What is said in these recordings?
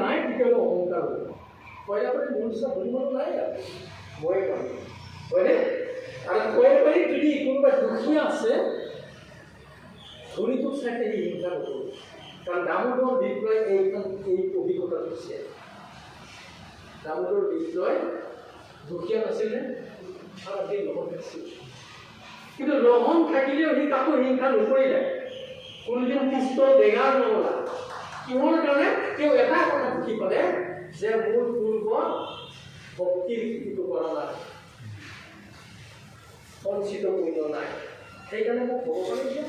নাই তেতিয়াহ'লে অহংকাৰ হ'ব। কয়লা পাৰি মোৰ নিচিনা ধৰিব নাই আৰু ময়ে পাৰোঁ হয়নে? আৰু কয়লা পাৰি যদি কোনোবা দুখীয়া আছে ধনীটোক চাই সি হিংসা নকৰোঁ। কাৰণ দামোদৰ বিক্ৰয় এই অভিজ্ঞতা দিছে। দামোদৰ বিক্ৰয় দুখীয়া নাছিলে আৰু সেই লহন আছিল, কিন্তু লহন থাকিলেও সি কাকো হিংসা নকৰিলে। কোনোদিন পিষ্টল বেগাৰ নহ'লা। কিহৰ কাৰণে? তেওঁ এটা কথা বুজি পালে যে মোৰ পূৰ্ব ভক্তিৰ কৃতিটো কৰা নাই, সঞ্চিত মূল্য নাই, সেইকাৰণে মোক ভগৱানে দিয়া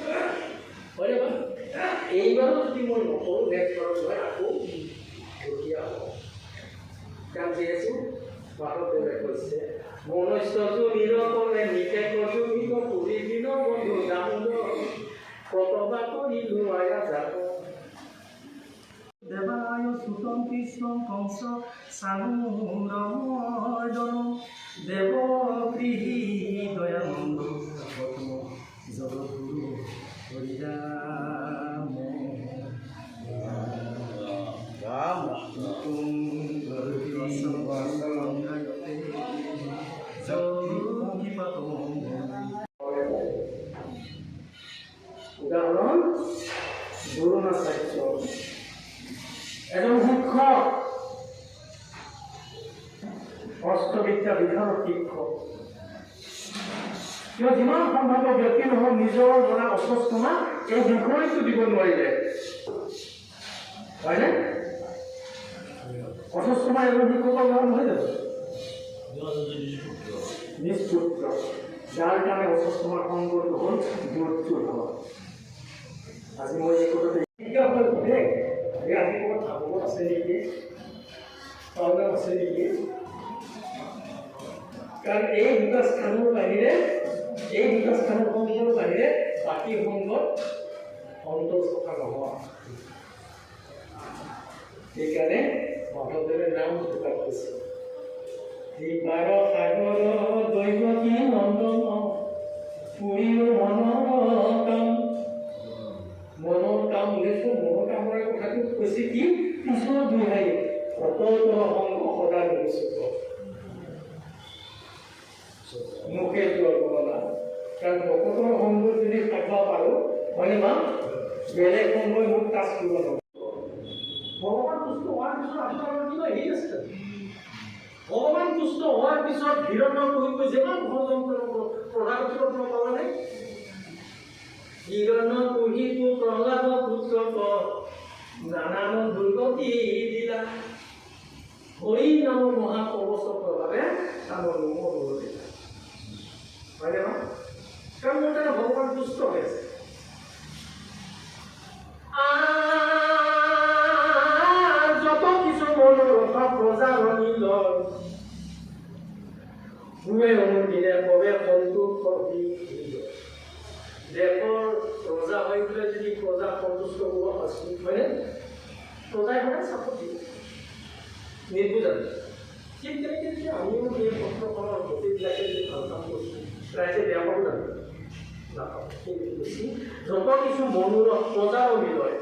হয়নে বাৰু? এইবাৰো যদি মই নকৰোঁ নেক্সট বাৰত মই আকৌ দুখীয়া হ'ব। কাৰণ যিহেতু মাধৱদেৱে কৈছে মনুষ্যটো নিৰকলে নিকে কজুমিক পুৰিবিন বন্ধু দামোদৰ কতবা কৰিলো আয়া যাব দেৱায় সুতম কৃষ্ণ কংস চানুৰমৰ্দন দেৱ গৃহী দয়ানন্দ জগদ্গুৰু হৰিৰাম ৰাম উদাহৰণ দ্ৰোণাচাৰ্য এজন শিক্ষক, অস্ত্ৰবিদ্যা বিধানৰ শিক্ষক। তেওঁ যিমান সম্ভৱ ব্যক্তি নহওক নিজৰ দ্বাৰা অস্বস্থমা এই বিষয়টো দিব নোৱাৰিলে হয়নে? অস্বস্থমা এজন শিক্ষকৰ নাম নহয় জানো? নিষ্পুত্ৰ, যাৰ কাৰণে অস্বস্থমাৰ সংগটো হ'ল দূৰত্বৰ হ'ল। আজি মই এই কথাতে সোধে আজি ক'ৰবাত ভাগৱত আছে নেকি, পাউনাম আছে নেকি? কাৰণ এই দুটা স্থানৰ বাহিৰে সংগৰ বাহিৰে বাকী সংগত সন্তোষ কথা নহয়। সেইকাৰণে মাধৱদেৱে নাম প্ৰকাশ কৰিছে সিপাৰ সাগৰ দৈৱকী নন্দন পুৰীৰ মনৰ কাম উলিয়াইছো। মনৰ কামৰ কথাটো কৈছে কি পিছৰ দুহাই অতল সংগ সদা নিশ্চিত মুখে যোৱা। কাৰণ ভকতৰ সংগ যদি থাকিব পাৰোঁ হয়নে মা, বেলেগ সংগই মোক কাজ কৰিব নোৱাৰোঁ। ভগৱান তুষ্ট হোৱাৰ পিছত আপোনাৰ কিবা হেৰি আছে? ভগৱান তুষ্ট হোৱাৰ পিছত হিৰণ্যকশিপুৰ যিমান ষড়যন্ত্ৰ প্ৰধানত্ব পালা নাই। হিৰণ্যকশিপু প্ৰহ্লাদ পুত্ৰক নানান দুৰ্গতি দিলা, হৰি নাম মহাপ্ৰবচকৰ বাবে কামৰ ৰুমৰ দিলা হয়নে মা? কাৰণ মোৰ দ্বাৰা ভগৱান তুষ্ট হৈ আছে। যত কিছু মনোৰথ প্ৰজাৰণী লয় গুৱে অনুদিনে কবে সন্তোষ দেশৰ প্ৰজা হৈ পেলাই যদি প্ৰজা সন্তুষ্ট হ'ব আছে হয়নে? প্ৰজাই সদায় চাপত দিব নিৰ্বুজান। ঠিক তেনেকৈ যদি আমিও সেই পত্ৰখনৰ গোটেইবিলাকে যদি ভাল কাম কৰিছোঁ ৰাইজে বেয়া পাব জানো? নাপাব। সেইটোৱে বেছি যত কিছু মনোৰথ প্ৰজাৰণী লয়।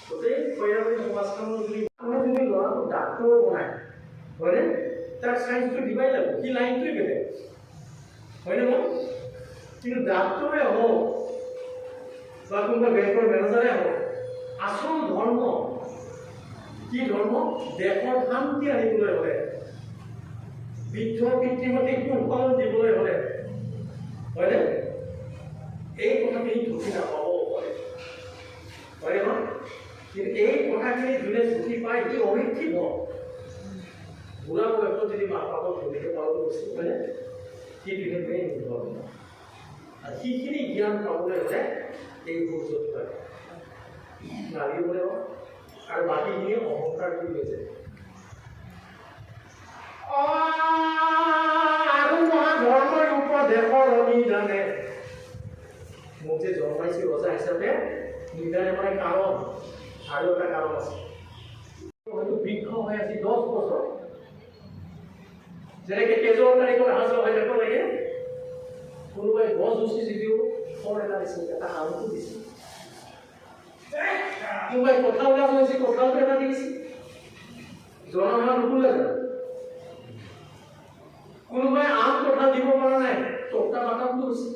গোটেই খৈৰাবাৰী সমাজখনৰ যদি ল'ৰাটো ডাক্তৰ বনায় হয়নে? তাক চাইন্সটো দিবাই লাগিব, সি লাইনটোৱে বেলেগ হয়নে বাৰু? কিন্তু ডাক্তৰে হওক বা কোনোবা বেংকৰ মেনেজাৰে হওক, আচল ধৰ্ম কি ধৰ্ম? দেশৰ শান্তি আনিবলৈ হ'লে, বৃদ্ধ পিতৃমাতৃক সুফল দিবলৈ হ'লে হয়নে? এই কথাখিনি ঢুকি নাপাব পাৰে হয়নে বাৰু? কিন্তু এই কথাখিনি যোনে ঢুকি পায় সি অশিক্ষিত। বুঢ়া বয়সত যদি মা বাপক ধৰিব পাৰোঁ হয়নে? সি বিশেষকৈ নিৰ্ভৰ আৰু সেইখিনি জ্ঞান পাবলৈ হ'লে এই গুৰুত্ব লাগে নাগিবলৈ আৰু বাকীখিনি অহংকাৰ কৰি গৈছে। আৰু মহাধৰ্মৰ ৰূপত দেশৰ অনিদানে মোক যে জন্মাইছিল ৰজা হিচাপে নিদানে মানে কাৰণ আৰু এটা কাৰণ আছে। হয়তো বৃক্ষ হৈ আছে 10 বছৰ যেনেকৈ তেজৰ তাৰিখত অহা যোৱা হৈ যাব লাগে। কোনোবাই গছ উচি যদিও ফল এটা দিছিল, এটা আমটো দিছিল। কোনোবাই কঁঠাল গাছ হৈছে কঁঠালটো এটা দিছে জনসাধাৰণ নুকুলে জানো কোনোবাই আম কঁঠাল দিব পৰা নাই টকা বাটামটো হৈছে